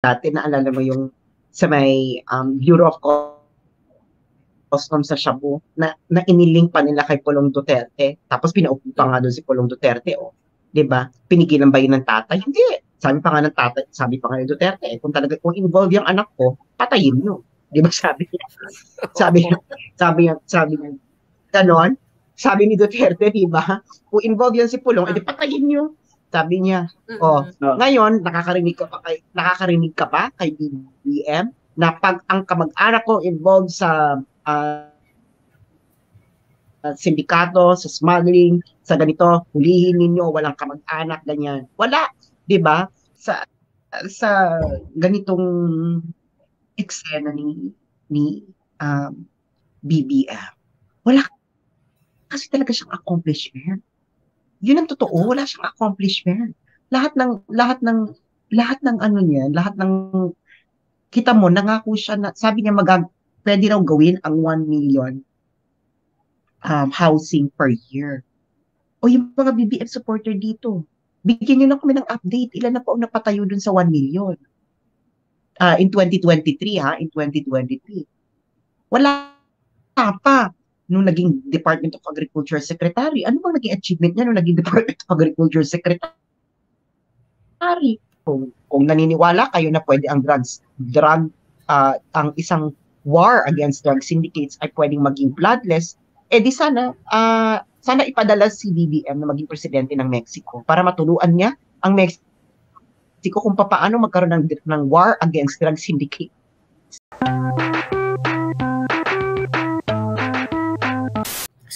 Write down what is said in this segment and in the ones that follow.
dati, naalala mo yung sa may Bureau of Customs sa Shabu na iniling pa nila kay Pulong Duterte. Tapos pinaupo pa nga doon si Pulong Duterte, oh. 'Di ba? Pinigilan ba yun ng tatay? Hindi. Sabi pa nga ng tatay, sabi pa nga ni Duterte, kung involved yung anak ko, patayin nyo. 'Di ba sabi niya? Sabi niya, sabi niya, ganon. Sabi ni Duterte, 'di ba? Kung involved yan si Pulong, edi patayin nyo. Sabi niya, oh, ngayon nakakarinig ka pa kay BBM na pag ang kamag-anak ko involved sa sindikato, sa smuggling, sa ganito, hulihin ninyo, walang kamag-anak, ganyan. Wala, 'di ba? Sa ganitong eksena ni BBM. Wala kasi talaga siyang accomplishment. Yun ang totoo, wala siyang accomplishment. Lahat ng ano niya, lahat ng kita mo, nangako siya na, sabi niya pwede raw gawin ang 1 million housing per year. O yung mga BBM supporter dito, bigyan niyo lang kami ng update. Ilan na po ang napatayo dun sa 1 million? In 2023, in 2023. Wala pa. Nung naging Department of Agriculture Secretary, ano bang naging achievement niya nung naging Department of Agriculture Secretary? Kung naniniwala kayo na pwede ang ang isang war against drug syndicates ay pwedeng maging bloodless, di sana ipadala si BBM na maging presidente ng Mexico para matuluan niya ang Mexico kung paano magkaroon ng war against drug syndicates.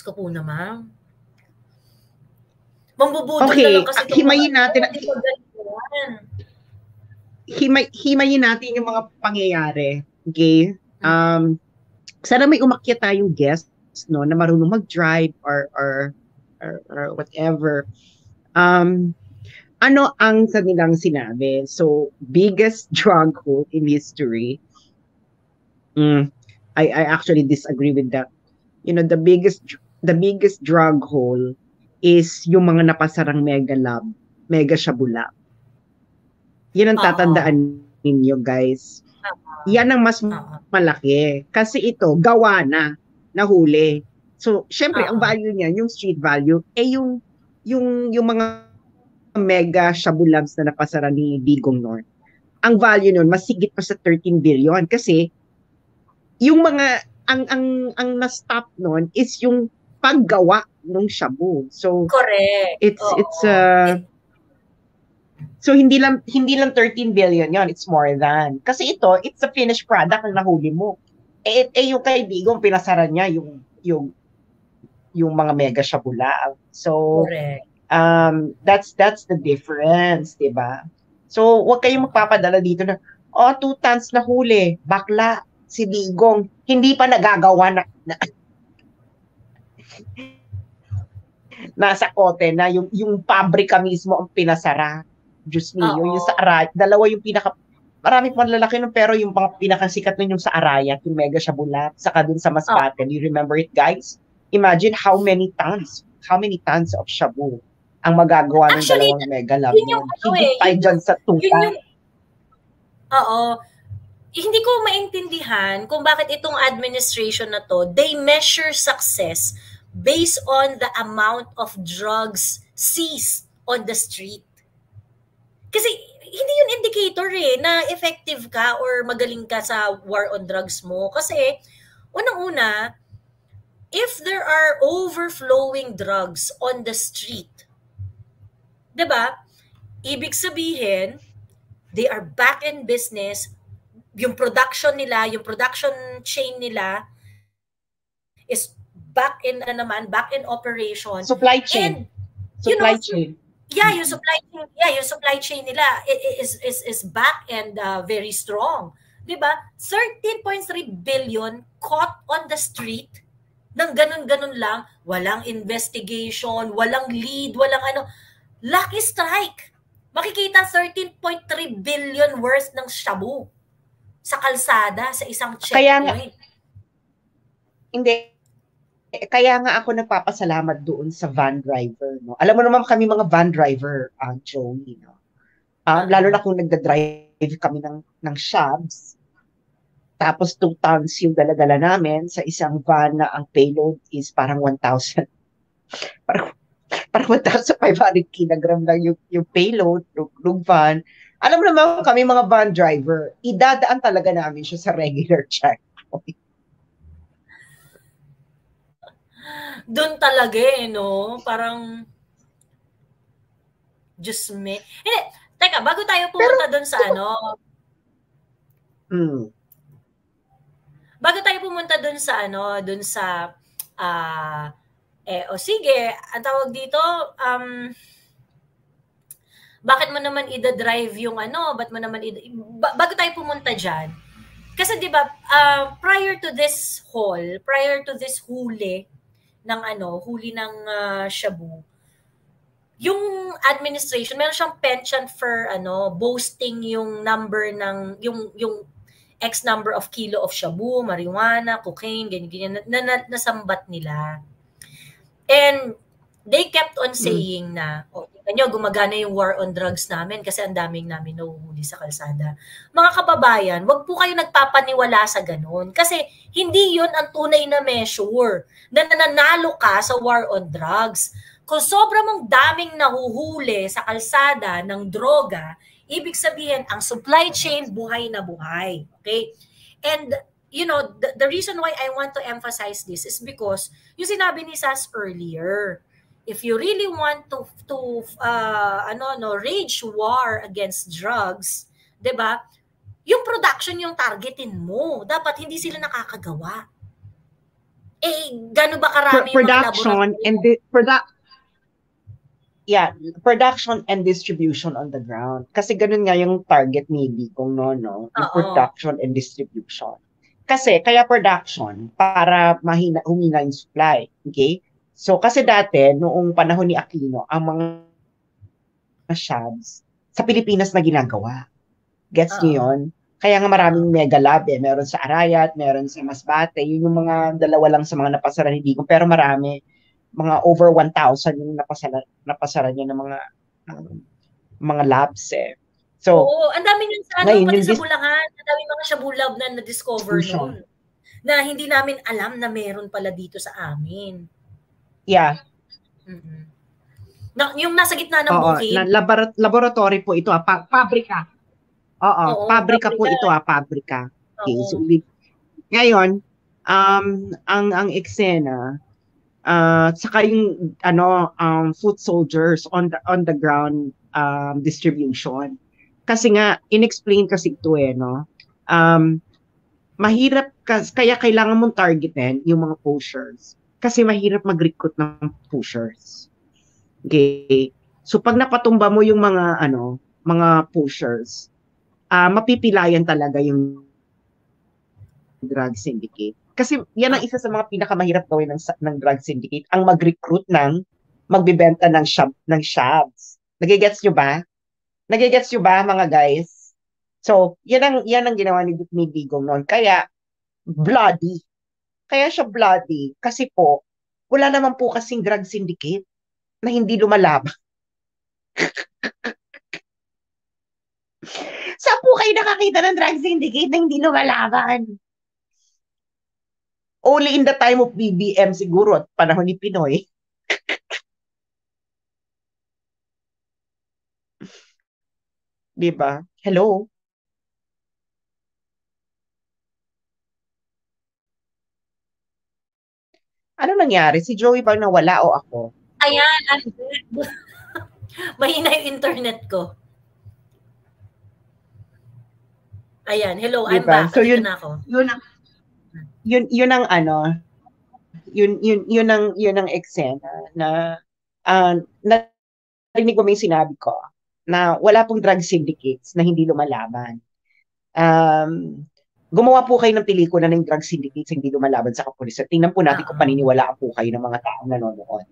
Ko po naman. Mambubudol okay, na lang kasi himayin natin. Himayin natin yung mga pangyayari. Okay? Sana may umakyat tayong guest, no, na marunong mag-drive or whatever. Ano ang kanilang sinabi? So, biggest drug hole in history. I actually disagree with that. You know, the biggest drug hole is yung mga napasarang mega Shabu Lab. Yan ang tatandaan ninyo, guys. Yan ang mas malaki. Kasi ito, gawa na, nahuli. So, syempre, ang value niyan, yung street value, yung mga mega Shabu Labs na napasara ni Digong North. Ang value nun, masigit pa sa 13 billion. Kasi, yung mga, ang na-stop nun is yung paggawa ng shabu. So correct. So hindi lang 13 billion yon, it's more than. Kasi it's a finished product na nahuli mo. Yung kay Digong pinasara niya yung mga mega shabu lang. So correct. That's the difference, 'di ba? So wag kayong magpapadala dito na 2 tons na huli, bakla si Digong, hindi pa nagagawa na nasa kote na yung pabrika mismo ang pinasara. Diyos niyo, yung sa Arayat, dalawa yung marami pang lalaki nun, pero yung pinakasikat nun yung sa Arayat, yung mega Shabu Lab, saka dun sa Masbate. You remember it, guys? Imagine how many tons of shabu ang magagawa ng dalawang mega lab. Hindi tayo dyan sa tuta. Hindi ko maintindihan kung bakit itong administration na to, they measure success based on the amount of drugs seized on the street. Kasi hindi yun indicator na effective ka or magaling ka sa war on drugs mo. Kasi unang-una, if there are overflowing drugs on the street, 'di ba? Ibig sabihin, they are back in business. Yung production nila, yung production chain nila is back in operation. Supply chain. Supply chain. Yung supply chain nila is back and very strong. 'Di ba? 13.3 billion caught on the street nang ganun-ganun lang, walang investigation, walang lead, walang ano. Lucky strike. Makikita 13.3 billion worth ng shabu sa kalsada, sa isang checkpoint. Kaya nga ako nagpapasalamat doon sa van driver. No? Alam mo naman kami mga van driver, Joey. No? Lalo na kung nagda-drive kami ng shabs. Tapos 2 tons yung dala-dala namin sa isang van na ang payload is parang 1,000. Parang, parang 1,500 kilogram lang yung payload ng van. Alam mo naman kami mga van driver, idadaan talaga namin siya sa regular checkpoint. Doon talaga no? Parang, Diyos me. Hindi, teka, bago tayo pumunta doon sa bago tayo pumunta doon sa doon sa, sige, ang tawag dito, bakit mo naman ida-drive yung ba't mo naman bago tayo pumunta dyan, kasi di ba, prior to this huli ng huli ng Shabu, yung administration, meron siyang penchant for boasting yung number ng yung X number of kilo of shabu, marijuana, cocaine, ganyan nasambat nila. And they kept on saying na, nyo, gumagana yung war on drugs namin kasi ang daming namin nahuhuli sa kalsada. Mga kababayan, wag po kayo nagpapaniwala sa ganun kasi hindi yun ang tunay na measure na nananalo ka sa war on drugs. Kung sobra mong daming nahuhuli sa kalsada ng droga, ibig sabihin, ang supply chain buhay na buhay. Okay? And, the reason why I want to emphasize this is because, yung sinabi ni Sas earlier, if you really want to rage war against drugs, 'di ba? Yung production yung targetin mo. Dapat hindi sila nakakagawa. Gaano ba karami production and production and distribution on the ground. Kasi ganun nga yung target ni Bigong, no? Yung production and distribution. Kasi, kaya production, para humina yung supply. Okay? So, kasi dati, noong panahon ni Aquino, ang mga shabs sa Pilipinas na ginagawa. Gets niyo yun? Kaya nga maraming mega lab Meron sa Arayat, meron sa Masbate. Yun yung mga dalawa lang sa mga napasara ni Bigong. Pero marami. Mga over 1,000 yung napasara niya ng mga labs So, ang dami yun sa pati sa Bulacan, ang dami mga shabu lab na na-discover noon. Na hindi namin alam na meron pala dito sa amin. Yeah. Yung nasa gitna ng bukid. Laboratory po ito, pabrika. Pabrika po ito, pabrika. Okay, so, ngayon, ang eksena, saka yung foot soldiers on the ground distribution. Kasi nga inexplain kasi ito no. Mahirap kaya kailangan mong targetin yung mga pushers kasi mahirap mag-recruit ng pushers. Okay. So pag napatumba mo yung mga pushers, mapipilayan talaga yung drug syndicate. Kasi yan ang isa sa mga pinakamahirap gawin ng drug syndicate, ang mag-recruit magbibenta ng shabs. Nagigets nyo ba? Nagigets nyo ba, mga guys? So, yan ang ginawa ni Bigong noon. Kaya, bloody. Kaya siya bloody. Kasi po, wala naman po kasing drug syndicate na hindi lumalaban. Saan po kayo nakakita ng drug syndicate na hindi lumalaban? Only in the time of BBM siguro at panahon ni Pinoy. Diba? Hello? Ano nangyari? Si Joey bang nawala o ako? Ayan. Mahina yung internet ko. Ayan. Hello, diba? I'm back. So yun, na ako. Yun ang eksena na narinig mo yung sinabi ko na wala pong drug syndicates na hindi lumalaban. Gumawa po kayo ng pelikula ng drug syndicates hindi lumalaban sa kapulisan. Tingnan po natin kung paniniwalaan po kayo ng mga taong nanonood.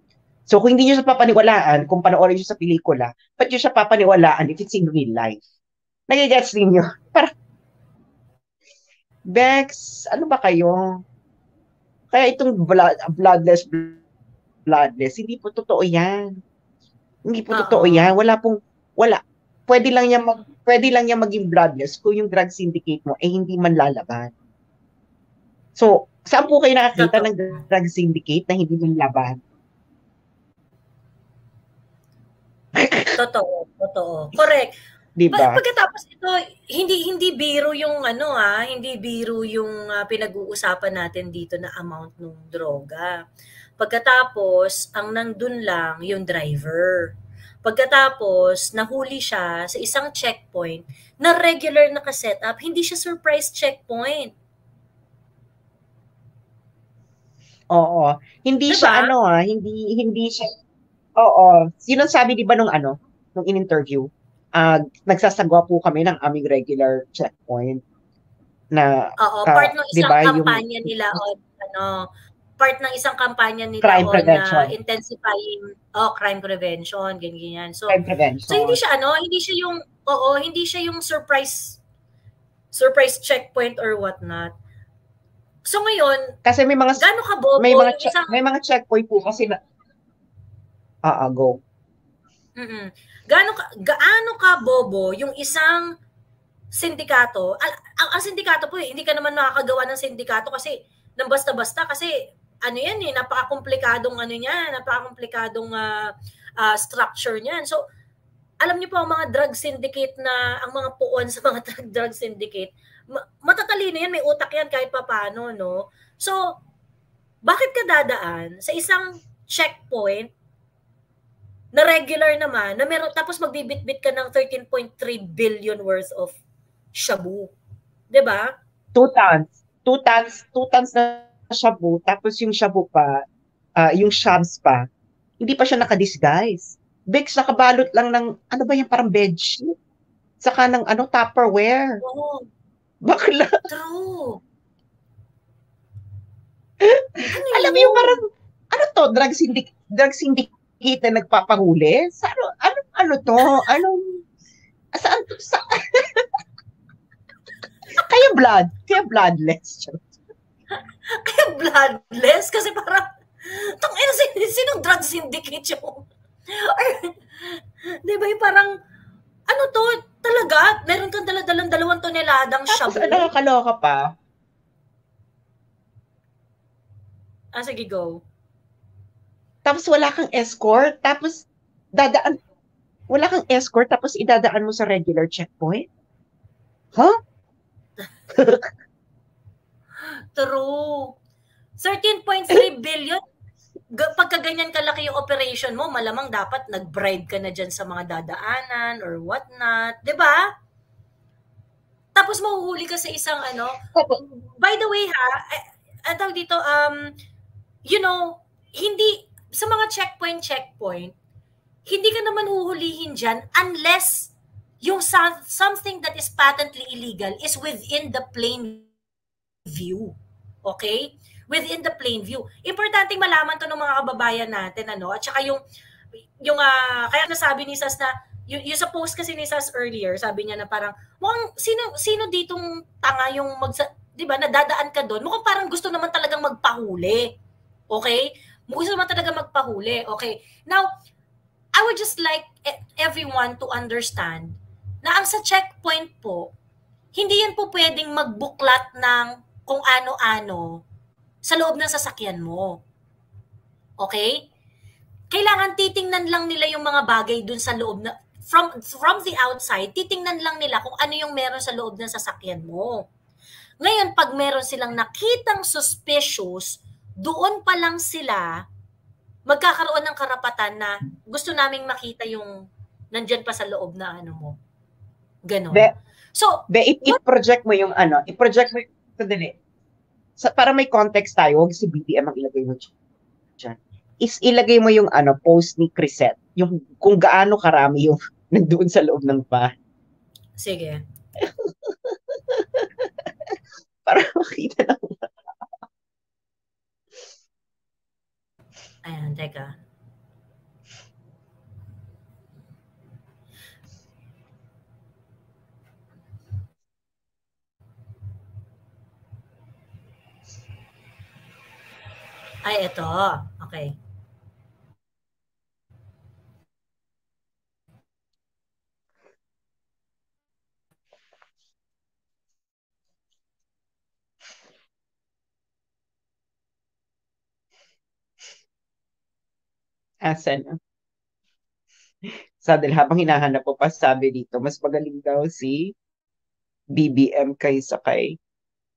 So kung hindi nyo siya papaniwalaan, kung panoorin nyo sa pelikula, ba't nyo siya papaniwalaan if it's in real life? Nagigets ninyo? Parang, Bex, ano ba kayo? Kaya itong bloodless, hindi po totoo yan. Hindi po totoo yan. Wala. pwede lang niya maging bloodless kung yung drug syndicate mo hindi man lalaban. So, saan po kayo nakakita Totoo. ng drug syndicate na hindi man laban? Totoo, totoo. Correct. 'Di ba? Pagkatapos ito, hindi biro yung hindi biro yung pinag-uusapan natin dito na amount ng droga. Pagkatapos, ang nandun lang yung driver. Pagkatapos, nahuli siya sa isang checkpoint na regular naka-setup, hindi siya surprise checkpoint. Oo. Hindi Diba? siya hindi siya oo. Sino sabi 'di ba nung in-interview? Nagsasagwa po kami ng aming regular checkpoint na Oo, part ng 'di isang ba yung kampanya nila on part ng isang kampanya nila crime on prevention. intensifying crime prevention, ganyan. So Crime prevention. hindi siya hindi siya yung surprise checkpoint or what not. So ngayon, Kasi may mga gaano ka bobo may mga checkpoint po kasi na go. Gaano ka bobo yung isang sindikato? Ang sindikato po hindi ka naman nakakagawa ng sindikato kasi nang basta-basta kasi napaka-komplikadong structure niyan. So alam niyo po ang mga drug syndicate ang mga puon sa mga drug syndicate, matatalino yan, may utak yan kahit papaano, no? So, bakit ka dadaan sa isang checkpoint na regular naman, na meron, tapos magbibitbit ka ng 13.3 billion worth of shabu? 'Di ba? 2 tons na shabu, tapos yung shabu pa, yung shabs pa, hindi pa siya naka-disguise. Bex, nakabalot lang ng, parang bedsheet. Saka ng Tupperware. Oo. Bakla. True. Alam mo yung parang, drug syndicate na nagpapahuli? Ano to? Saan to? Kaya bloodless. Kaya bloodless? Kasi parang, sinong drug syndicate yung di ba yung parang, talaga, meron kang daladalang 2 toneladang shabu. Tapos nakakaloka pa. Sige, go. Tapos wala kang escort, tapos idadaan mo sa regular checkpoint? Huh? True. 13.3 billion, pagka ganyan kalaki yung operation mo, malamang dapat nag-bribe ka na dyan sa mga dadaanan or what not. Diba? Tapos mahuhuli ka sa isang by the way ang tawag dito, hindi, sa mga checkpoint, hindi ka naman huhulihin dyan unless yung something that is patently illegal is within the plain view. Okay? Within the plain view. Importanteng malaman to ng mga kababayan natin, at saka kaya nasabi ni Sas na, yung sa post kasi ni Sas earlier, sabi niya na parang, mukhang, sino ditong tanga yung di ba, nadadaan ka doon, mukhang parang gusto naman talagang magpahuli. Okay? Gusto naman talaga magpahuli. Okay? Now, I would just like everyone to understand na ang sa checkpoint po, hindi yan po pwedeng magbuklat ng kung ano-ano sa loob ng sasakyan mo. Okay? Kailangan titingnan lang nila yung mga bagay dun sa loob na, from the outside, titingnan lang nila kung ano yung meron sa loob ng sasakyan mo. Ngayon, pag meron silang nakitang suspicious, doon pa lang sila magkakaroon ng karapatan na gusto naming makita yung nandyan pa sa loob na mo. Ganon. So, i-project mo yung sandali. Para may context tayo, huwag si BBM ang ilagay mo dyan. Ilagay mo yung post ni Crisette, yung kung gaano karami yung nandoon sa loob ng bahay. Sige. Para makita na. Ayan, teka. Ay, ito. Okay. Asan? Sabi, habang hinahanap ko pa, sabi dito, mas magaling daw si BBM kaysa kay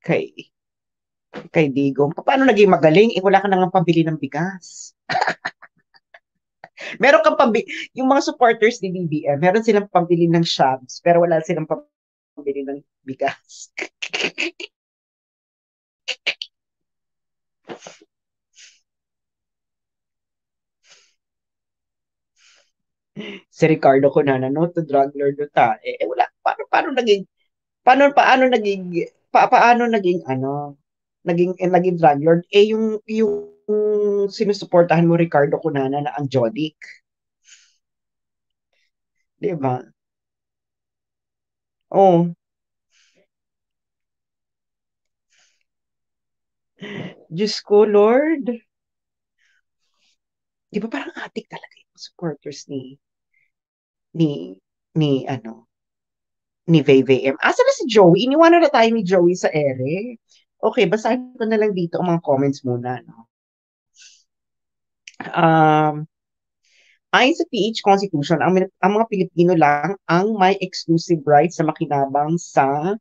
kay Digong. Paano naging magaling? Eh, wala ka nang pambili ng bigas. Meron kang pambili, yung mga supporters ni BBM, meron silang pambili ng shabs, pero wala silang pambili ng bigas. Si Ricardo Conana, no, to drug lord ta. Wala, paano naging naging drug lord? Yung sinusuportahan mo Ricardo Conana na ang Jodic. Di ba? Oh. Diyos ko, Lord. Di ba parang atik talaga yung supporters ni, ni VVM. Asa na si Joey? Iniwanan na tayo ni Joey sa ere. Okay, basahin ko na lang dito ang mga comments muna. No? Ayon sa PH Constitution, ang mga Pilipino lang ang may exclusive rights sa makinabang sa,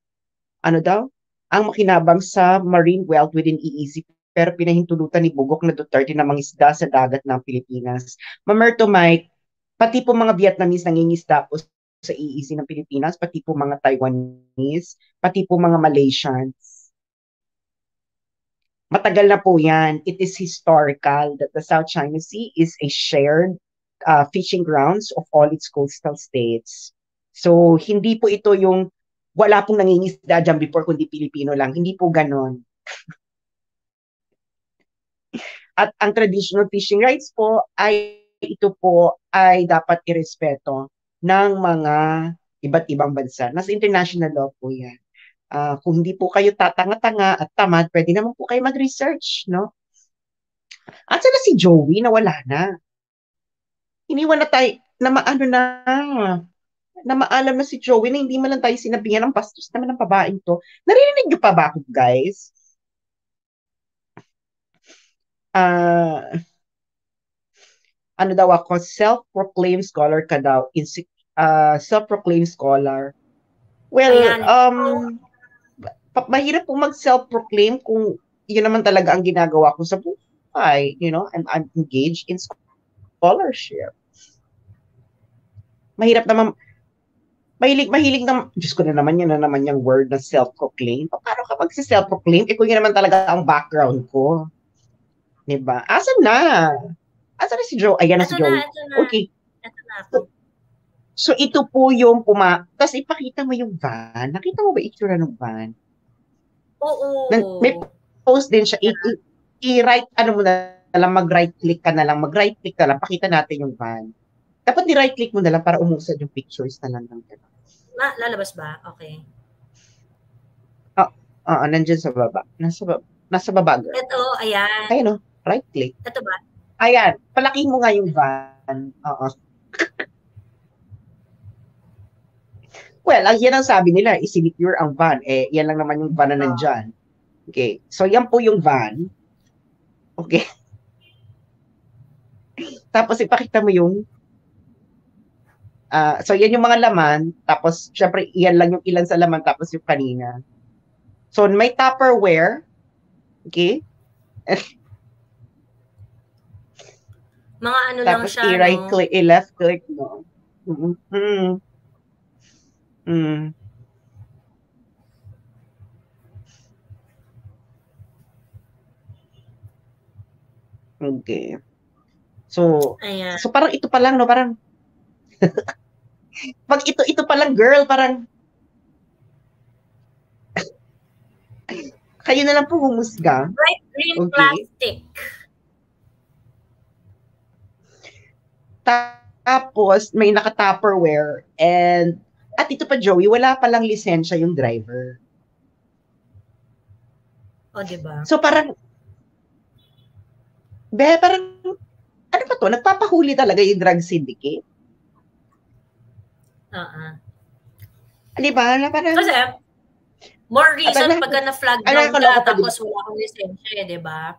ang makinabang sa marine wealth within EEZ, pero pinahintulutan ni Bugok na Duterte na mangisda sa dagat ng Pilipinas. Mamerto Mike, pati po mga Vietnamese nangingisda po sa EEZ ng Pilipinas, pati po mga Taiwanese, pati po mga Malaysians. Matagal na po yan. It is historical that the South China Sea is a shared fishing grounds of all its coastal states. So, hindi po ito yung wala pong nangingisda dyan before kundi Pilipino lang. Hindi po ganon. At ang traditional fishing rights po ay ito po ay dapat irespeto ng mga iba't ibang bansa. Nasa international law po yan. Kung hindi po kayo tatanga-tanga at tamad, pwede naman po kayo mag-research, no? At sana si Joey na wala na. Iniwan na tayo, na maalam na si Joey na hindi man lang tayo sinabihan ng bastos naman ng babaeng to. Narinig niyo pa ba ako, guys? Ano daw ako, self-proclaimed scholar ka daw, self-proclaimed scholar. Well, mahirap po mag-self-proclaim kung yun naman talaga ang ginagawa ko sa buhay. You know, I'm engaged in scholarship. Mahirap naman, mahilig na, Diyos ko na naman yung word na self-proclaim. Paano ka mag-self-proclaim? Kung yun naman talaga ang background ko. Diba? Asan na si Joe? Ayan na si Joe. Okay. So, ito po yung tapos ipakita mo yung van. Nakita mo ba itsura ng van? Oo. May post din siya. I-right, mag-right click ka na lang. Mag-right click ka lang. Pakita natin yung van. Dapat ni-right click mo na lang para umusad yung pictures na lang. Lalabas ba? Okay. Nandyan sa baba. Nasa baba, girl. Ito, ayan. Ayan, right click. Ito ba? Ayan. Palakihin mo nga yung van. Oo. Well, yan ang sabi nila, isinecure ang van. Yan lang naman yung van na nandyan. Okay. So, yan po yung van. Okay. Tapos, ipakita mo yung so, yan yung mga laman. Tapos, syempre, yan lang yung ilan sa laman. Tapos, yung kanina. So, may Tupperware. Okay. Mga ano lang tapos, siya, i-right click, i-left click mo. Okay. So, ayan. So parang ito pa lang, no? Parang, pag ito pa lang, girl, parang, kayo na lang po humusga. Bright green plastic. Tapos, may naka-Tupperware and at ito pa, Joey, wala palang lisensya yung driver. Diba? So, parang, ano pa to? Nagpapahuli talaga yung drug syndicate? Diba? Parang, kasi, more reason pagka na-flag down ka, tapos wala kang lisensya, diba?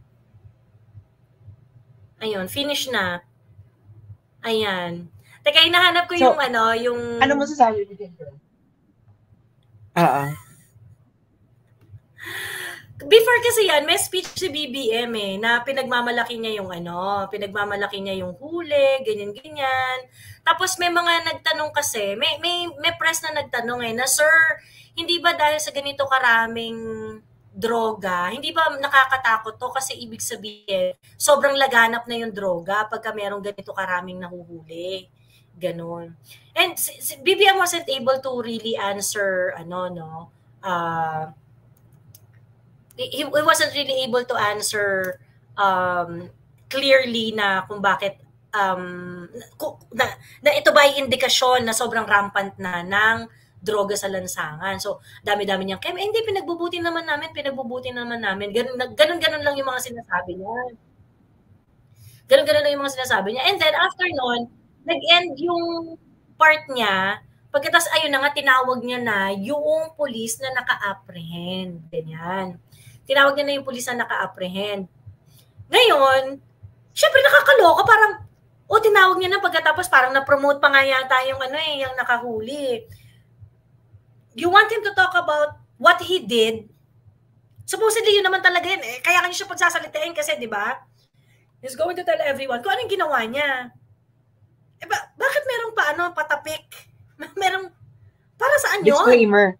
Ayun, finish na. Ayan. Teka, hinahanap ko yung yung... Ano masasabi mo dito? Before kasi yan, may speech si BBM na pinagmamalaki niya yung pinagmamalaki niya yung huli, ganyan-ganyan. Tapos may mga nagtanong kasi, may press na nagtanong na, Sir, hindi ba dahil sa ganito karaming droga, hindi ba nakakatakot to? Kasi ibig sabihin, sobrang laganap na yung droga pagka merong ganito karaming nahuhuli. Ganon. And BBM wasn't able to really answer, he wasn't really able to answer clearly na kung bakit na ito ba ay indikasyon na sobrang rampant na ng droga sa lansangan. So, dami-dami niyang, hindi, pinagbubuti naman namin. Ganun lang yung mga sinasabi niya. Ganun lang yung mga sinasabi niya. And then, after nun, nag-end yung part niya. Pagkatapos, ayun na nga, tinawag niya na yung police na naka-apprehend. Ganyan. Tinawag niya na yung police na naka-apprehend. Ngayon, syempre nakakaloka, parang, tinawag niya na pagkatapos, parang na-promote pa nga yata yung yung nakahuli. You want him to talk about what he did? Supposedly, yun naman talaga yun. Kaya kanya siya pagsasalitain kasi, di ba? He's going to tell everyone kung anong ginawa niya. Bakit merong patapik? Merong, para saan yun? Disclaimer.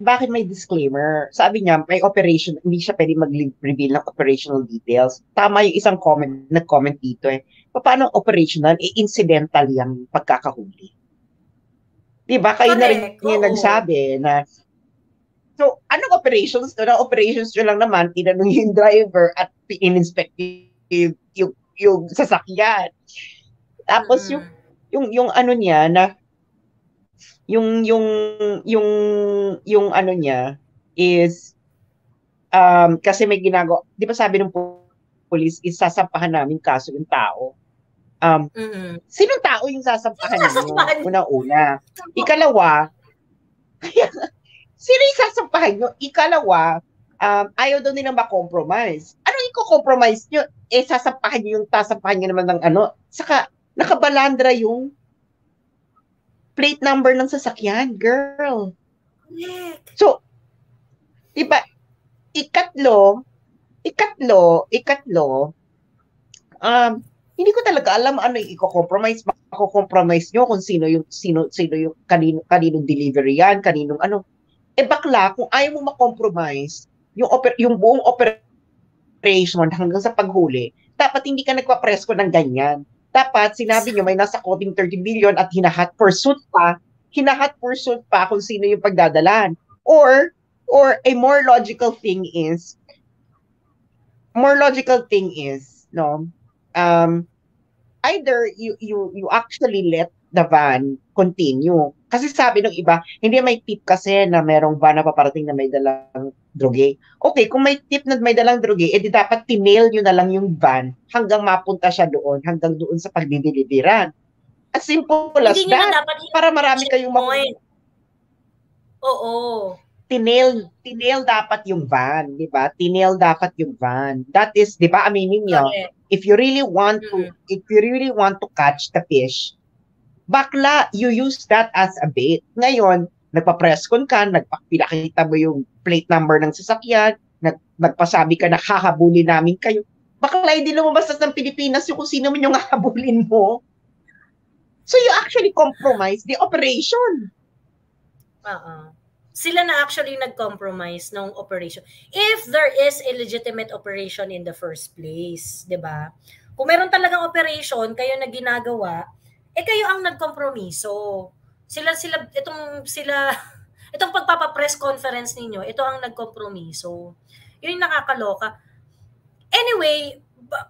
Bakit may disclaimer? Sabi niya, may operation, hindi siya pwede mag-reveal ng operational details. Tama yung isang nag-comment dito Paano operational? Incidental yung pagkakahuli. Diba? Kayo na rin yung nagsabi na, so, anong operations to? Ang operations nyo lang naman, tinanong yung driver at in-inspect yung sasakyan. Tapos yung ano niya na yung ano niya is kasi may ginagawa, di ba sabi ng police, isasampahan namin kaso yung tao. Sinong tao yung sasampahan niyo? Una-una. Ikalawa, sino yung sasampahan niyo? Ikalawa, ayaw daw nilang ma-compromise. Anong i-compromise niyo? Sasampahan niyo naman ng saka nakabalandra yung plate number ng sasakyan, girl. So, diba, ikatlo, hindi ko talaga alam ano yung i-compromise. Mako-compromise nyo kung sino yung kaninong delivery yan, kaninong ano. Bakla, kung ayaw mo ma-compromise yung buong operation hanggang sa paghuli, dapat hindi ka nagpa-presko ng ganyan. Dapat sinabi nyo may nasa coding 30 billion at hinahat pursuit pa kung sino yung pagdadalan. Or a more logical thing is, either you actually let the van continue. Kasi sabi ng iba, hindi may tip kasi na merong van na paparating na may dalang droge. Okay, kung may tip na may dalang droge, edi dapat tinail nyo na lang yung van hanggang mapunta siya doon, hanggang doon sa pagdidiliveran. As simple as that. Para marami kayong Oo. Tinail dapat yung van, di ba? Tinail dapat yung van. That is, di ba, aminin nyo, if you really want to catch the fish, bakla, you use that as a bait. Ngayon, nagpa-presscon ka, pinakita mo yung plate number ng sasakyan, nagpasabi ka na hahabulin namin kayo. Bakla, hindi lumabas ng Pilipinas yung kung sino man yung hahabulin mo. So you actually compromise the operation. Sila na actually nag-compromise ng operation. If there is a legitimate operation in the first place, 'di ba? Kung meron talagang operation kayo na ginagawa, kayo ang nagkompromiso. Itong pagpapa-press conference ninyo, ito ang nagkompromiso. Yun yung nakakaloka. Anyway,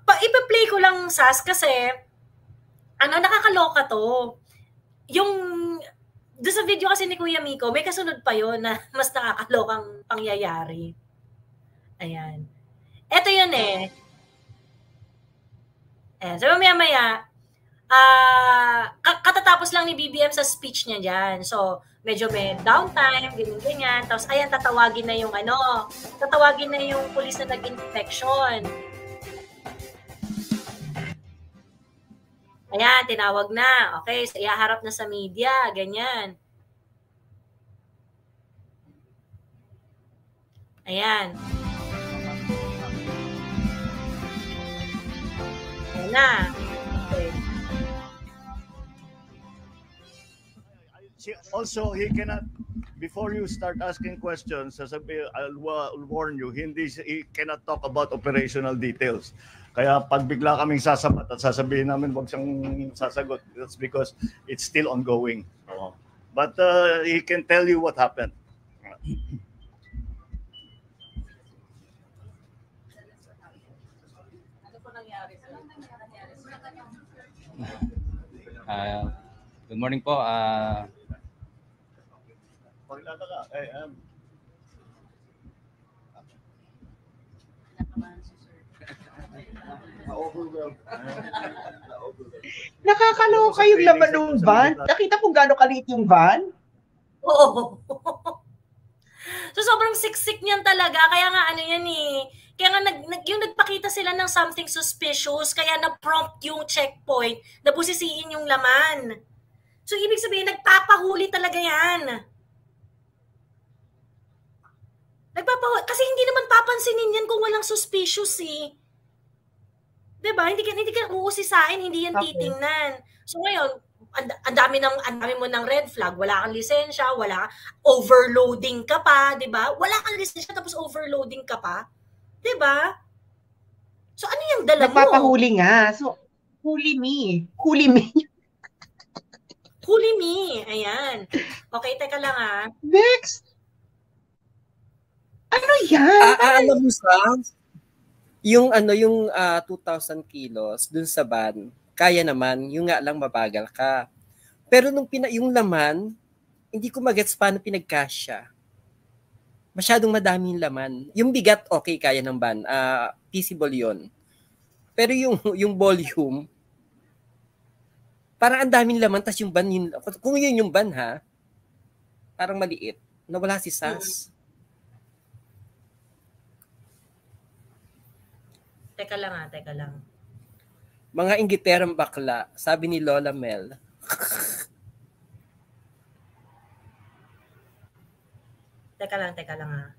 ipa-play ko lang Sas kasi nakakaloka to. Yung doon sa video kasi ni Kuya Miko, may kasunod pa yon na mas nakakalokang pangyayari. Ayan. Ito yun so maya-maya, katatapos lang ni BBM sa speech niya dyan. So, medyo may downtime, ganyan-ganyan. Tapos, ayan, tatawagin na yung police na nag-inspection. Ayan, tinawag na. Okay, so ihaharap na sa media, ganyan. Ayan. Ayan na. Okay. Also, he cannot, before you start asking questions, I'll warn you, he cannot talk about operational details. Kaya pag bigla kaming sasabat at sasabihin namin wag siyang sasagot, that's because it's still ongoing. So, but he can tell you what happened. Good morning po. Paglalala ka, Nakakaloka yung laman ng van. Nakita mo gaano kaliit yung van? Oo. So sobrang siksik niyan talaga. Kaya nga ano yan eh. Kaya nga yung nagpakita sila ng something suspicious. Kaya na-prompt yung checkpoint na busisiin yung laman. So ibig sabihin, nagpapahuli talaga yan. Kasi hindi naman papansinin yan kung walang suspicious eh. Diba? Hindi ka uusisain, hindi yan titingnan. So ngayon, ang dami mo ng red flag, wala kang lisensya, overloading ka pa, 'di ba? Wala kang lisensya tapos overloading ka pa. 'Di ba? So ano yung dala mo? Nagpapahuli nga. So huli me. Huli me. Huli me. Ayan. Okay, teka lang ah. Next. Ano yan? Alam mo sa yung 2,000 kilos dun sa van, kaya naman, yung nga lang mabagal ka. Pero yung laman, hindi ko magets paano pinagkasya. Masyadong madaming laman. Yung bigat, okay, kaya ng van. Feasible yun. Pero yung volume, parang ang daming laman, tas yung van, kung yun yung van ha, parang maliit. Nawala si Sas. Teka lang. Mga inggiterang bakla, sabi ni Lola Mel. Teka lang ha.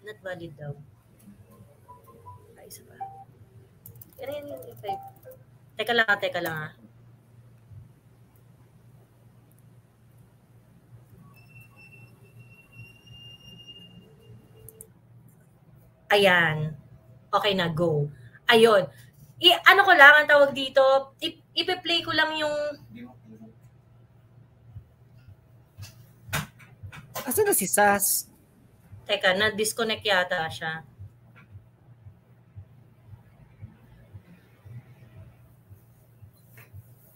Not valid daw. Ay, isa pa. Teka lang ha. Ayan. Okay na, go. Ayun. Ano ko lang, ang tawag dito, ipe-play ko lang yung... Asa na si Sas? Teka, na-disconnect yata siya.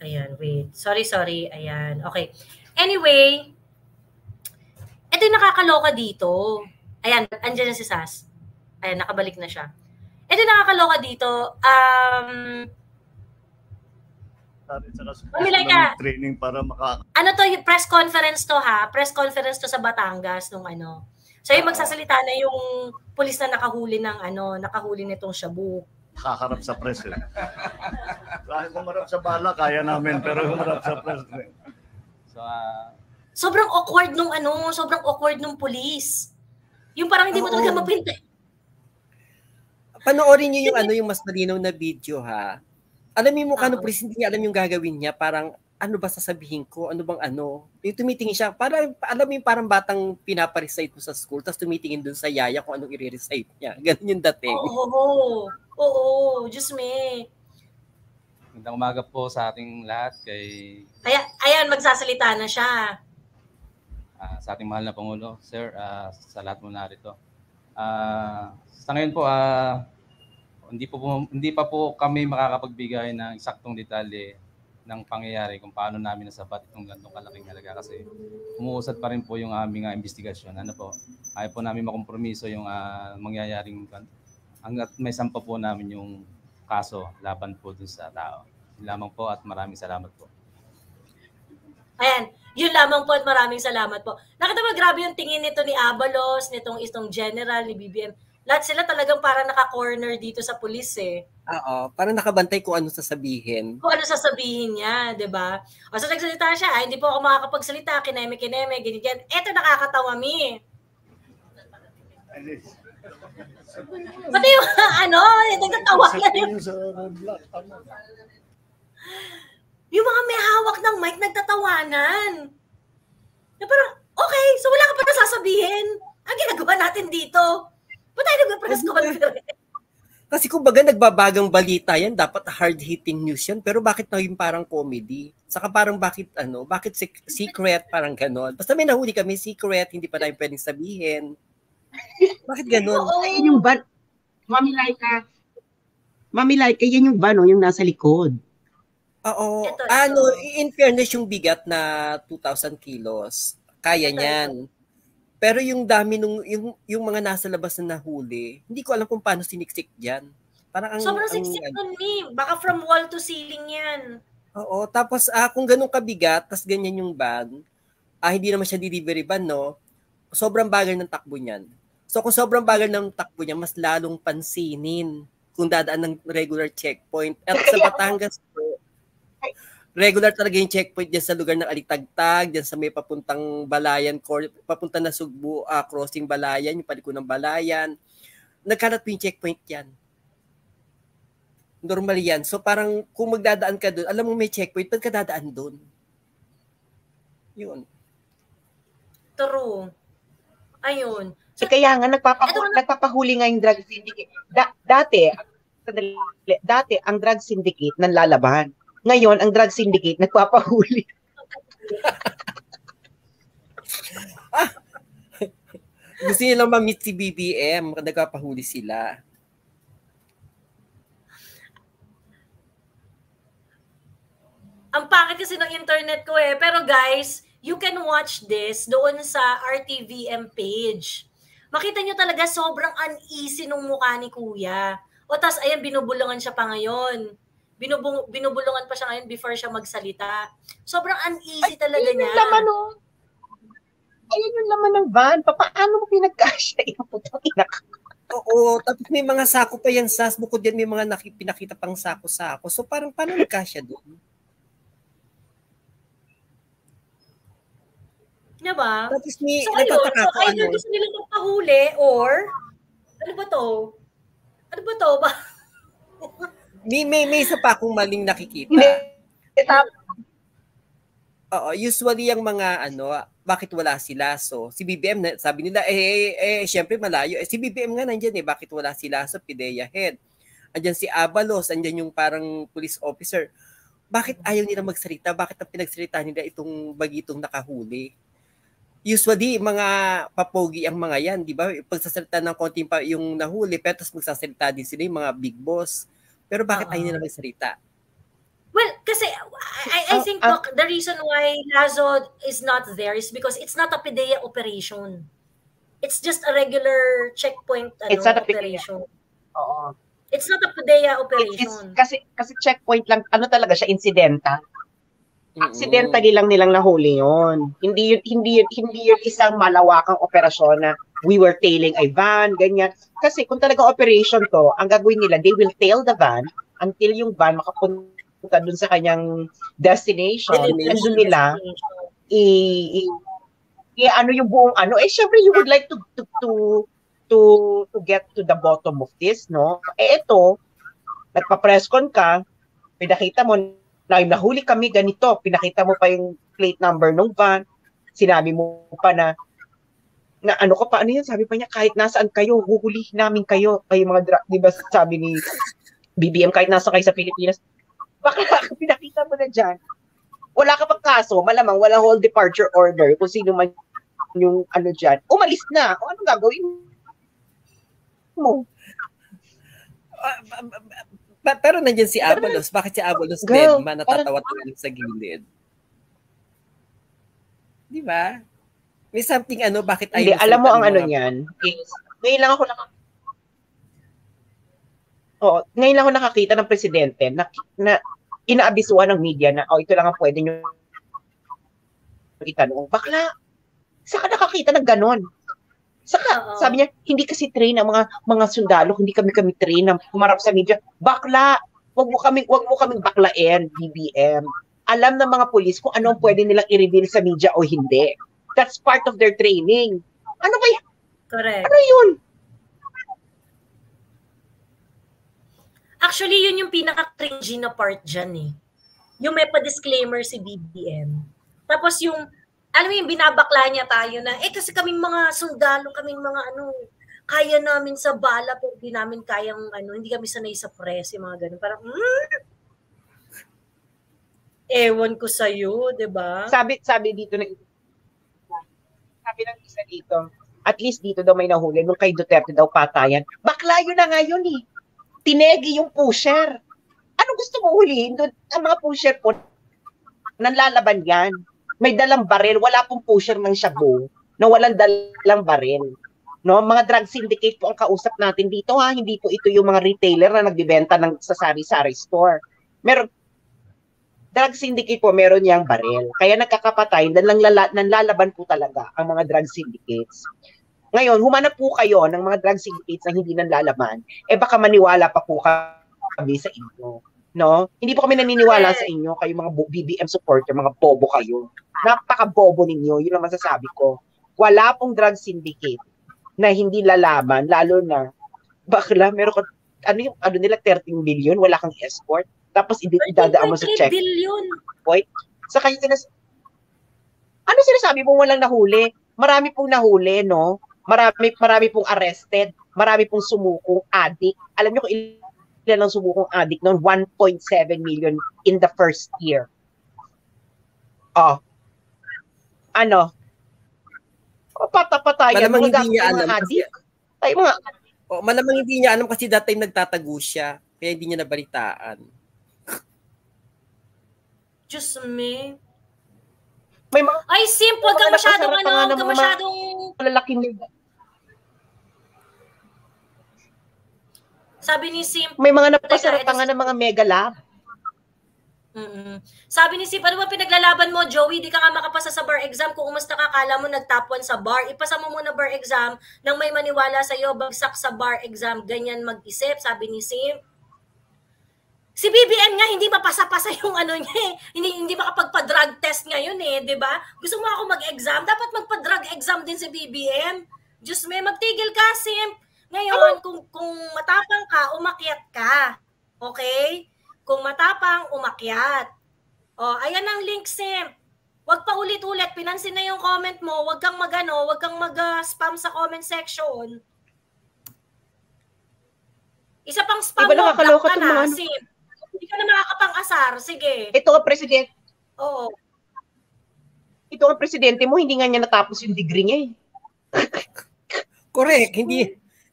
Ayan, wait. Sorry. Ayan, okay. Anyway, ito yung nakakaloka dito. Ayan, andyan na si Sas. Ayan, nakabalik na siya. Ito nakakaloka dito. Umilay ka. Training para Ano to, press conference to ha? Press conference to sa Batangas nung ano. So yung magsasalita na yung pulis na nakahuli nitong shabu. Nakaharap sa press eh. Kahit humarap sa bala, kaya namin, pero humarap sa press eh. So, sobrang awkward nung pulis. Yung parang hindi mo talaga mapinta. Panoorin niyo yung mas malinaw na video ha. Alam mo yung mukha ng pulis, hindi niya alam yung gagawin niya. Parang, ano ba sasabihin ko? Ano bang ano? Yung tumitingin siya, parang, alam mo yung parang batang pinaparecite mo sa school, tapos tumitingin dun sa yaya kung anong i-recite niya. Ganun yung dating. Oo. Diyos me. magandang umaga po sa ating lahat. Ayan, magsasalita na siya. Sa ating mahal na Pangulo, Sir, sa lahat mo narito. Sa ngayon po, hindi pa po kami makakapagbigay ng eksaktong detalye ng pangyayari kung paano namin nasabat itong ganitong kalaking halaga kasi umuusad pa rin po yung aming investigasyon. Ayaw po namin makompromiso yung mangyayaring hanggat may sampa po namin yung kaso laban po dun sa tao. Yun lamang po at maraming salamat po. Ayan, yun lamang po at maraming salamat po. Nakita mo, grabe yung tingin nito ni Abalos, nitong general, ni BBM. Lahat sila talagang parang naka-corner dito sa pulis eh. Oo, parang nakabantay kung ano sasabihin. Kung ano sasabihin niya, di ba? O so nagsalita siya, hindi po ako makakapagsalita, kineme-kineme, ganyan. Eto nakakatawa, Mi. Pati yung nagtatawa na yung mga may hawak ng mic nagtatawanan. Na parang, okay, so wala ka pa nasasabihin. Ang ginagawa natin dito. Ba't tayo nag-press conference? Kasi kumbaga nagbabagang balita yan, dapat hard-hitting news yan, pero bakit naging parang comedy? Saka parang bakit secret, parang ganon. Basta may nahuli kami, secret, hindi pa namin pwedeng sabihin. Bakit ganon? Ayun yung van, Mami Laika, yan yung van, yung nasa likod. Oo. In fairness, yung bigat na 2,000 kilos, kaya niyan. Pero yung dami yung mga nasa labas na nahuli, hindi ko alam kung paano siniksik diyan. Parang sobrang siksik nun, Mi. Baka from wall to ceiling yan. Oo, tapos kung ganun kabigat, tas ganyan yung van, hindi naman siya delivery van, no? Sobrang bagal ng takbo niyan. So kung sobrang bagal ng takbo niya, mas lalong pansinin kung dadaan ng regular checkpoint. At sa Batangas po, regular talaga yung checkpoint dyan sa lugar ng Alitagtag, dyan sa may papuntang Balayan, papunta na Sugbo, crossing Balayan, yung paliko ng Balayan. Nagkalat po yung checkpoint yan. Normal yan. So parang kung magdadaan ka doon, alam mo may checkpoint, ba't ka dadaan doon? Yun. True. Ayun. So, kaya nga, nagpapahuli nga yung drug syndicate. Dati, ang drug syndicate nanlalaban. Ngayon, ang drug syndicate nagpapahuli. Gusto nilang ma-meet si BBM, nagpapahuli sila. Ang pangit kasi ng internet ko eh. Pero guys, you can watch this doon sa RTVM page. Makita nyo talaga sobrang uneasy nung mukha ni Kuya. O tas ayan, binubulungan siya pa ngayon. Binubulungan pa siya ngayon before siya magsalita. Sobrang uneasy talaga niya. Ayun yung laman ng van. Paano mo pinagkasya? Oo, tapos may mga sako pa yan, Sas. Bukod yan, may mga pinakita pang sako-sako. So parang paano nagkasya doon? Diba? Tapos may so ayun, so either gusto nilang magpahuli or ano ba to? May isa pa akong maling nakikita. Oo, usually yung mga bakit wala sila? So, si BBM, sabi nila, syempre malayo. Si BBM nga nandyan bakit wala sila? So, PIDEA head. Andyan si Abalos, andyan yung parang police officer. Bakit ayaw nila magsalita? Bakit ang pinagsalita nila itong bagitong nakahuli? Usually, mga papogi ang mga yan, di ba? Pagsasalita ng konting pa yung nahuli, pero tapos magsasalita din sila yung mga big boss. Pero bakit ayaw nila magsalita? Well, kasi I think the reason why Lazo is not there is because it's not a PIDEA operation. It's just a regular checkpoint operation. Oo. It's not a PIDEA operation. Kasi checkpoint lang, talaga siya, incidental. Accidentally lang nilang nahuli yun. Hindi yun isang malawakang operasyon na we were tailing a van, ganyan. Kasi kung talagang operation to, ang gagawin nila, they will tail the van until yung van makapunta dun sa kanyang destination. And dun nila, yung buong syempre you would like to get to the bottom of this, no? Ito, nagpa-press con ka, pinakita mo na nahuli kami ganito, pinakita mo pa yung plate number ng van, sinabi mo pa na yun, sabi pa niya, kahit nasaan kayo, huhulihin namin kayo mga di ba sabi ni BBM, kahit nasa kayo sa Pilipinas, bakla pinakita mo na dyan. Wala ka pang kaso, malamang wala whole departure order, kung sino man yung dyan, umalis na, o anong gagawin mo? Pero nandiyan si Abalos. Bakit si Abalos dead man natatawa-tawa sa gilid? Di ba? May something bakit ayaw? Hindi, alam mo ang niyan. Ngayon lang ako nakakita ng presidente na inaabisuhan ng media na ito lang ang pwede nyo itanong. Bakla, saan ka nakakita ng ganon? Saka, sabi niya, hindi kasi train ang mga sundalo, hindi kami train na humarap sa media. Bakla, wag mo kaming baklain, BBM. Alam ng mga pulis kung ano ang pwede nilang i-reveal sa media o hindi. That's part of their training. Ano kaya? Correct. Ano yun? Actually, yun yung pinaka-cringy na part dyan eh. Yung may pa-disclaimer si BBM. Tapos yung, alam mo yung binabakla niya tayo na, kasi kaming mga sundalo, kaming mga kaya namin sa bala, pero hindi namin kayang, hindi kami sanay sa press, yung mga ganun. Parang, ewan ko sa'yo, di ba? Sabi dito ng isa dito, at least dito daw may nahuli, nung kay Duterte daw patayan. Bakla yun na ngayon eh. Tinegi yung pusher. Ano gusto mo hulihin doon? Ang mga pusher po, nanlalaban yan. May dalang baril, wala pong pusher ng shabu na walang dalang baril. No, mga drug syndicate po ang kausap natin dito ha, hindi po ito yung mga retailer na nagbebenta ng sa sari-sari store. Meron drug syndicate po, meron yang baril. Kaya nagkakapatay, nanlalaban po talaga ang mga drug syndicates. Ngayon, humanap po kayo ng mga drug syndicates na hindi nanlalaban, baka maniwala pa po kami sa inyo. No? Hindi po kami naniniwala sa inyo, kayo mga BBM supporter, mga bobo kayo. Napaka-bobo ninyo, yun ang masasabi ko. Wala pong drug syndicate na hindi lalaban, lalo na, bakla, meron ka, ano nila, 13 billion, wala kang escort, tapos idadaan mo sa check. 13 billion. Point. Sa kayo ano sinasabi mo walang nahuli? Marami pong nahuli, no? Marami pong arrested, marami pong sumukong addict. Alam niyo kung ilan ang sumukong addict noon? 1.7 million in the first year. Patapatayan malamang hindi niya alam addict. Malamang hindi niya alam kasi that time nagtatago siya, kaya hindi niya nabalitaan. Diyos me. May mga, ay, simple. Huwag ka masyadong huwag ka masyadong malalaking. Sabi ni Simp, may mga napasarap pa nga ng mga mega lab. Sabi ni Simp, ano ba pinaglalaban mo, Joey? Di ka nga makapasa sa bar exam. Kung umasta ka, kala mo nag-top 1 sa bar. Ipasa mo muna bar exam nang may maniwala sa'yo, bagsak sa bar exam. Ganyan mag-isip, sabi ni Simp. Si BBM nga, hindi mapasa-pasa yung niya eh. Hindi makapagpa-drug test ngayon eh, di ba? Gusto mo ako mag-exam? Dapat magpa-drug exam din si BBM. Diyos me, magtigil ka, Simp. Ngayon, kung matapang ka, umakyat ka. Okay? Kung matapang, umakyat. Ayan ang link, Simp. Huwag pa ulit-ulit. Pinansin na yung comment mo. Huwag kang mag-spam sa comment section. Isa pang spam mo, block ka na, Simp. Hindi ka na makakapang-asar. Sige. Ito ang presidente. Oo. Ito ang presidente mo, hindi nga niya natapos yung degree niya eh. Correct.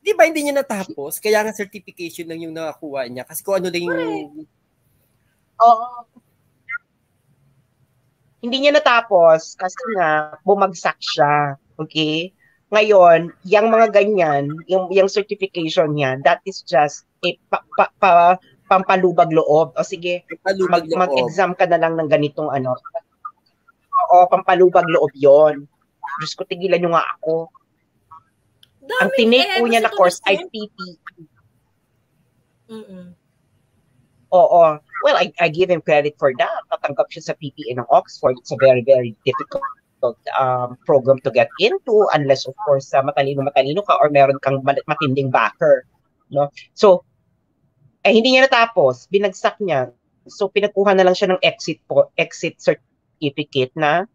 Di ba hindi niya natapos? Kaya nga certification lang yung nakakuha niya. Kasi kung ano lang yung... Oo. Hindi niya natapos kasi nga bumagsak siya. Okay? Ngayon, yung mga ganyan, yung certification niya, that is just pampalubag loob. O sige, mag-exam ka na lang ng ganitong Oo, pampalubag loob yon. Diyos ko, tigilan nyo nga ako. Ang tinake po niya na course ay PPE. Oo. Well, I give him credit for that. Natanggap siya sa PPE ng Oxford. It's a very, very difficult program to get into unless, of course, matalino ka or meron kang matinding backer. No? So, hindi niya natapos. Binagsak niya. So, pinagkuha na lang siya ng exit certificate na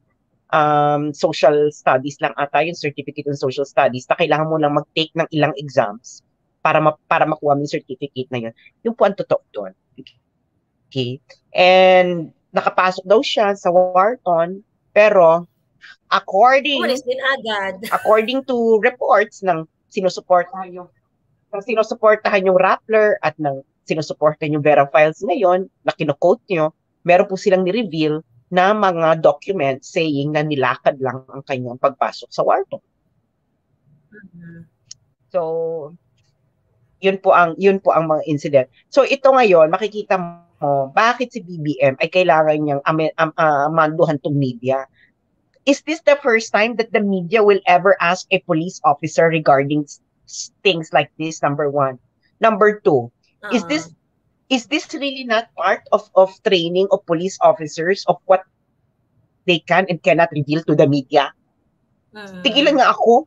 social studies lang ata, yung certificate in social studies, na kailangan mo lang mag-take ng ilang exams para makuha mo yung certificate na yun. Yung po ang totoo doon. Okay? And nakapasok daw siya sa Wharton, pero according to reports ng sinusuportahan yung Rappler at ng sinusuportahan yung Vera Files ngayon, na kino-quote nyo, meron po silang ni-reveal na mga documents saying na nilakad lang ang kanyang pagpasok sa Wharton. So, yun po ang mga incident. So, ito ngayon, makikita mo, bakit si BBM ay kailangan niyang manduhan tong media. is this the first time that the media will ever ask a police officer regarding things like this? Number one. Number two, is Uh, this really not part of training of police officers of what they can and cannot reveal to the media? Tigilan mm. nga ako.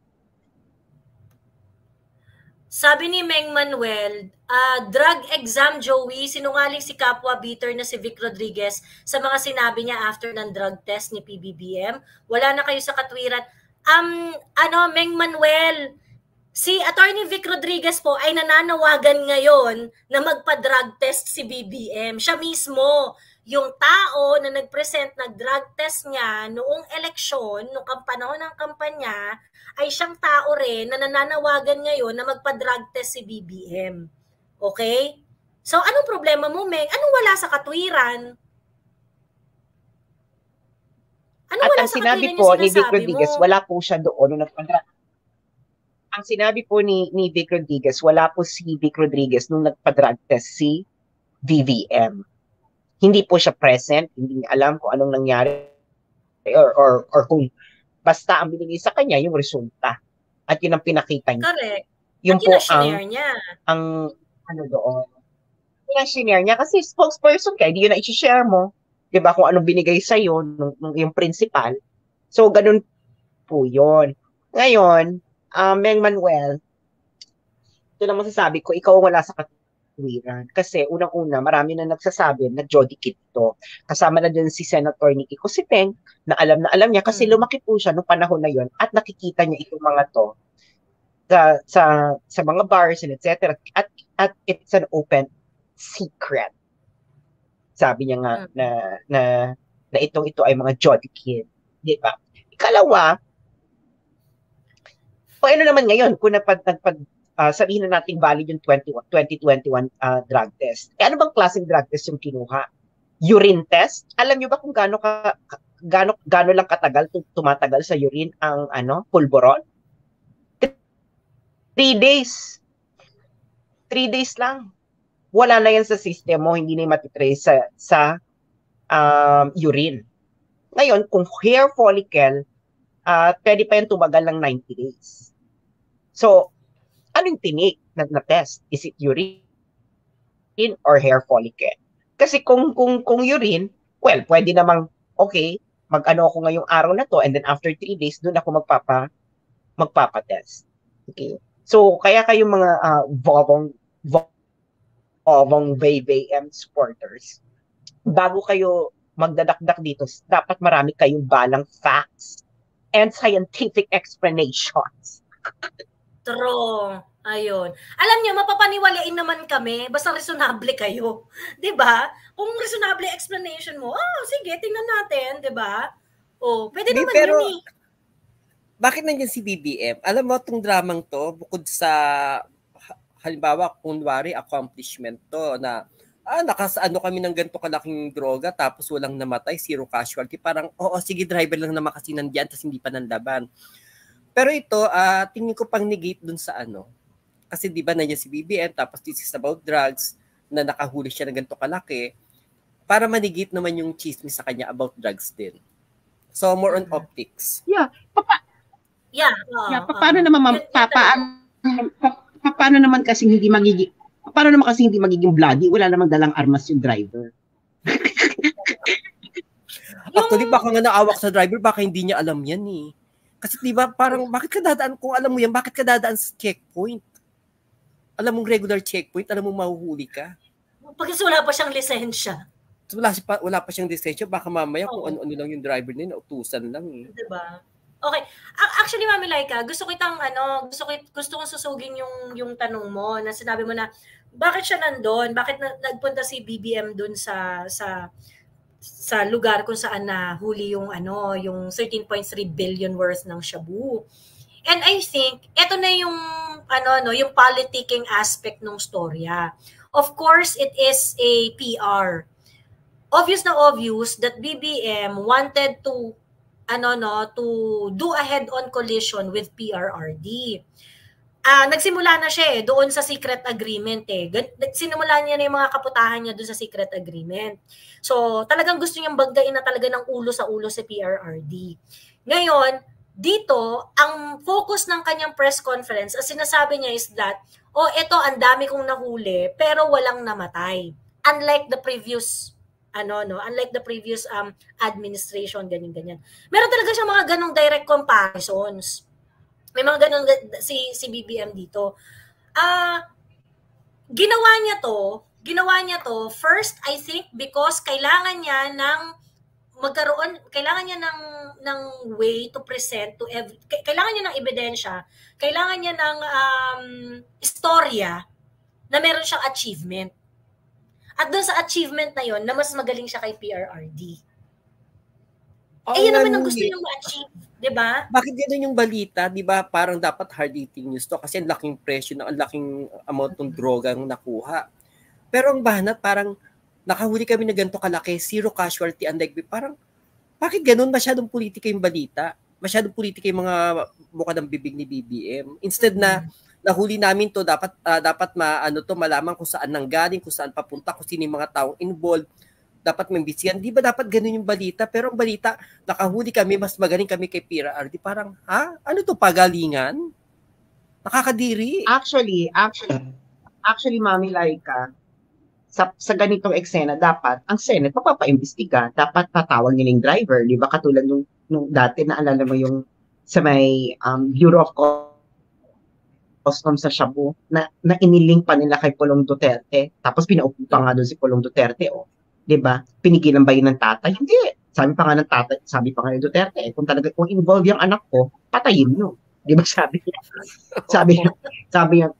Sabi ni Meng Manuel, drug exam, Joey, sinungaling si kapwa beater na si Vic Rodriguez sa mga sinabi niya after ng drug test ni PBBM. Wala na kayo sa katwiran. Meng Manuel, si Attorney Vic Rodriguez po ay nananawagan ngayon na magpa-drug test si BBM. Siya mismo, yung tao na nag-present ng drug test niya noong eleksyon, noong panahon ng kampanya, ay siyang tao rin na nananawagan ngayon na magpa-drug test si BBM. Okay? So, anong problema mo, Meng? Anong wala sa katwiran? Anong At wala ang sa sinabi katwiran po yung ni Vic sinasabi Rodriguez, mo? wala po siya doon nung nagpa-drug. Ang sinabi po ni Vic Rodriguez, wala po si Vic Rodriguez nung nagpa-drug test si BBM. Hindi po siya present, hindi niya alam kung anong nangyari or kung basta ang binigay sa kanya yung resulta. At yun ang pinakita niya. Correct. Yung At po yun niya. ang ano doon. Pinashare niya kasi spokesperson ka, hindi yun na i-share mo. 'Di ba kung anong binigay sa iyo yung principal. So ganun po 'yon. Ngayon, Meng Manuel, ito lang masasabi ko, ikaw wala sa katwiran. Kasi unang-una, marami na nagsasabi na Jody Kit ito. Kasama na din si Senator Nikki Cosipeng na alam niya kasi lumaki po siya nung panahon na yon at nakikita niya itong mga to sa mga bars and etc. At it's an open secret. Sabi niya nga na ito ay mga Jody Kid. Di ba? Ikalawa, o ano naman ngayon, kung sabihin na natin valid yung 2021 drug test. Ano bang klaseng drug test yung kinuha? Urine test? Alam niyo ba kung gaano lang katagal tumatagal sa urine ang pulburon? 3 days. 3 days lang. Wala na yan sa system mo, hindi na matitrace sa urine. Ngayon, kung hair follicle, pwede pa yan tumagal ng 90 days. So, anong tinik na test? Is it urine or hair follicle? Kasi kung urine, well, pwede namang, okay, mag-ano ako ngayong araw na to, and then after 3 days, doon ako magpapatest. Okay? So, kaya kayong mga Vovong BBM supporters, bago kayo magdadakdak dito, dapat marami kayong balang facts and scientific explanations. True. Ayun. Alam niyo, mapapaniwalain naman kami, basta reasonable kayo. 'Di ba? Kung reasonable explanation mo, sige, tingnan natin, 'di ba? Pwede naman pero, yun eh. Bakit nandiyan si BBM? Alam mo, itong dramang to, bukod sa, halimbawa, kunwari, accomplishment to, na, nakasaano kami ng ganito kalaking droga, tapos walang namatay, zero casualty. Parang, sige, driver lang naman kasi nandiyan, tapos hindi pa nanlaban. Pero ito, tingin ko pang negate dun sa Kasi di ba nandiyan si BBM, tapos this is about drugs, na nakahuli siya ng ganito kalaki, para manigate naman yung chismis sa kanya about drugs din. So, more on optics. Yeah. Paano naman kasi hindi magiging bloody? Wala namang dalang armas yung driver. Actually, baka nga naawak sa driver, baka hindi niya alam yan eh. Kasi di ba parang, bakit ka dadaan, kung alam mo yan, bakit ka dadaan sa checkpoint? Alam mong regular checkpoint, alam mong mahuhuli ka. Pagkas wala pa siyang lisensya. So, wala pa siyang lisensya, baka mamaya kung ano-ano lang yung driver niya, utusan lang eh. Diba? Okay. Actually, Mami Laika, gusto kong susugin yung tanong mo na sinabi mo na bakit siya nandun? Bakit nagpunta si BBM dun sa lugar kung saan nahuli yung yung 13.3 billion worth ng shabu. And I think ito na yung yung politicking aspect ng storya. Of course, it is a PR. Obvious that BBM wanted to to do a head-on collision with PRRD. nagsimula na siya doon sa secret agreement Sinimula niya na yung mga kaputahan niya doon sa secret agreement. So, talagang gusto niyang bagdain na talaga ng ulo sa ulo si PRRD. Ngayon, dito, ang focus ng kanyang press conference, as sinasabi niya is that, eto, ang dami kong nahuli, pero walang namatay. Unlike the previous administration, ganyan-ganyan. Meron talaga siyang mga ganong direct comparisons. May mga ganon si BBM dito. Ginawa niya to first, I think, because kailangan niya ng way to present to kailangan niya ng ebidensya, kailangan niya ng istorya na meron siyang achievement. At doon sa achievement na yon, na mas magaling siya kay PRRD. Yun naman ang gusto niyang ma-achieve, di ba? Bakit ganun yung balita? Di ba parang dapat hard-hitting news to kasi ang laking presyo, ang laking amount ng droga ang nakuha. Pero ang banat, parang nakahuli kami na ganito kalaki, zero casualty, parang bakit ganun? Masyadong politika yung balita. Masyadong politika yung mga buka ng bibig ni BBM. Instead na nahuli namin to, dapat malaman kung saan nanggaling, kung saan papunta, kung sino yung mga taong involved, dapat mambisiyan. Di ba dapat ganun yung balita? Pero ang balita, nakahuli kami, mas magaling kami kay PRRD. Parang, ano to, pagalingan? Nakakadiri. Actually, Mami Laika, sa ganitong eksena, dapat, ang Senate, magpapaimbestiga. Dapat patawag nila yung driver. Di ba katulad nung dati, naalala mo yung sa may Bureau of Customs sa Shabu, na inilink pa nila kay Pulong Duterte. Tapos pinaupo pa nga doon si Pulong Duterte. Diba? Pinigilan ba yun ng tatay? Hindi. Sabi pa nga ni Duterte, kung involved yung anak ko, patayin nyo. Diba sabi niya? Sabi niya,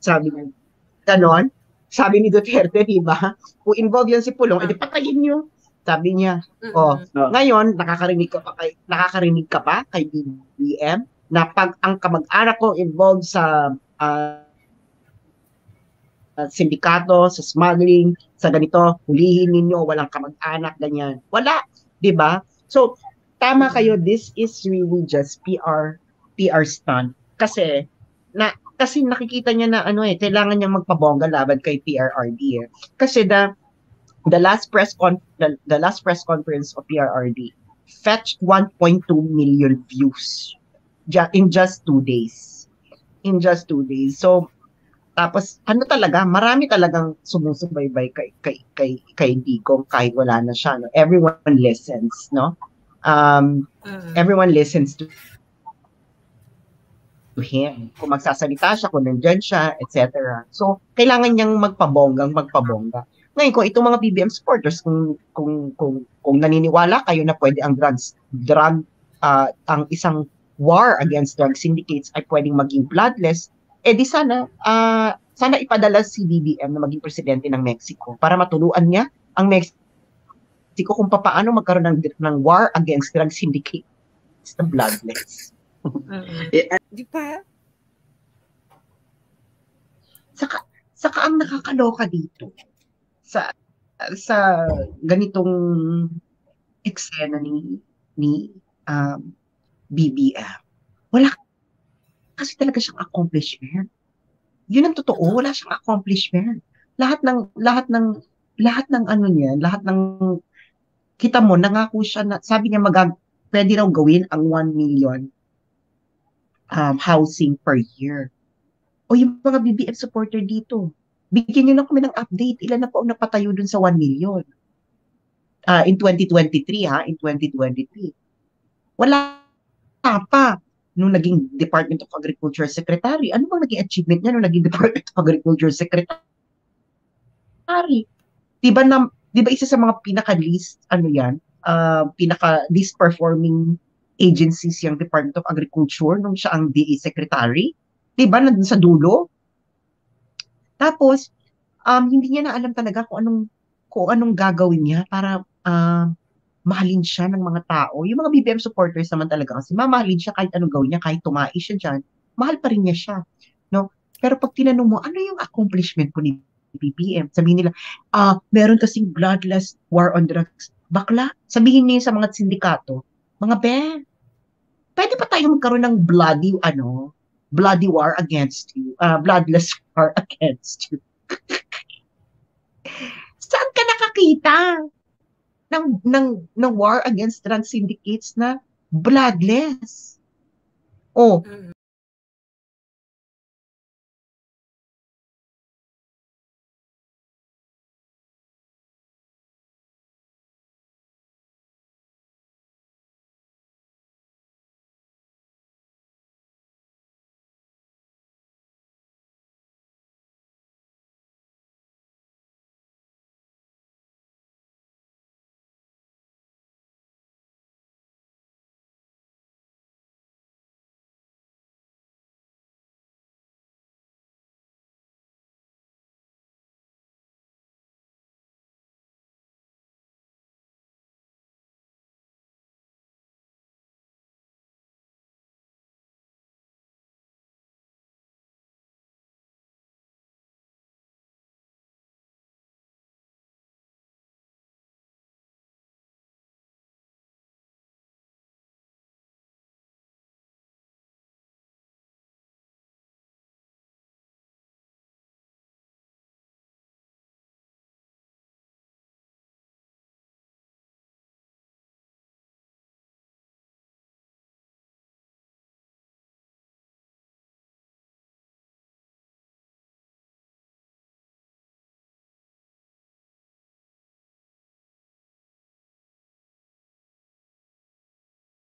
ganon. Sabi ni Duterte, diba? Kung involved yan si Pulong, edi patayin nyo. Sabi niya, ngayon, nakakarinig ka pa kay BBM na pag ang kamag-anak ko involved sa sindikato, sa smuggling, sa ganito, hulihin ninyo, walang kamag-anak, ganyan. Wala, di ba? So, tama kayo, this is really just PR stunt. Kasi nakikita niya na kailangan niya magpabongga laban kay PRRD. Kasi the last press conference of PRRD fetched 1.2 million views in just 2 days. So, tapos marami talagang sumusubaybay kay Digong kahit wala na siya, no? Everyone listens, no? Everyone listens to him. Kung magsasalita siya, kung nandiyan siya, etc. So, kailangan niyang magpabongga. Ngayon, kung itong mga BBM supporters, kung naniniwala kayo na pwede ang ang isang war against drug syndicates ay pwedeng maging bloodless, di sana ipadala si BBM na maging presidente ng Mexico para matuluan niya ang Mexico kung paano magkaroon ng war against drug syndicates na bloodless. Di ba? Saka ang nakakaloka dito sa ganitong eksena ni BBM. Wala kasi talaga siyang accomplishment. Yun ang totoo, wala siyang accomplishment. Lahat ng kita mo, nangako siya na, sabi niya pwede raw gawin ang 1 million housing per year. O yung mga BBM supporter dito, bigyan niyo na kami ng update. Ilan na po ang napatayo dun sa 1 million? In 2023, in 2023. Wala pa. Nung naging Department of Agriculture Secretary, ano bang naging achievement niya nung naging Department of Agriculture Secretary? Di ba isa sa mga pinaka-least performing agencies yung Department of Agriculture nung siya ang DA Secretary? Di ba, nandun sa dulo? Tapos, hindi niya na alam talaga kung anong gagawin niya para mahalin siya ng mga tao. Yung mga BBM supporters naman talaga kasi mamahalin siya kahit anong gawin niya, kahit tumai siya dyan, mahal pa rin niya siya. No? Pero pag tinanong mo, ano yung accomplishment po ni BBM? Sabihin nila, meron kasing bloodless war on drugs. Bakla, sabihin niya sa mga sindikato, mga pwede pa tayo magkaroon ng bloody war against you, bloodless war against you. Saan ka nakakita ng war against drug syndicates na bloodless? Oh, Mm.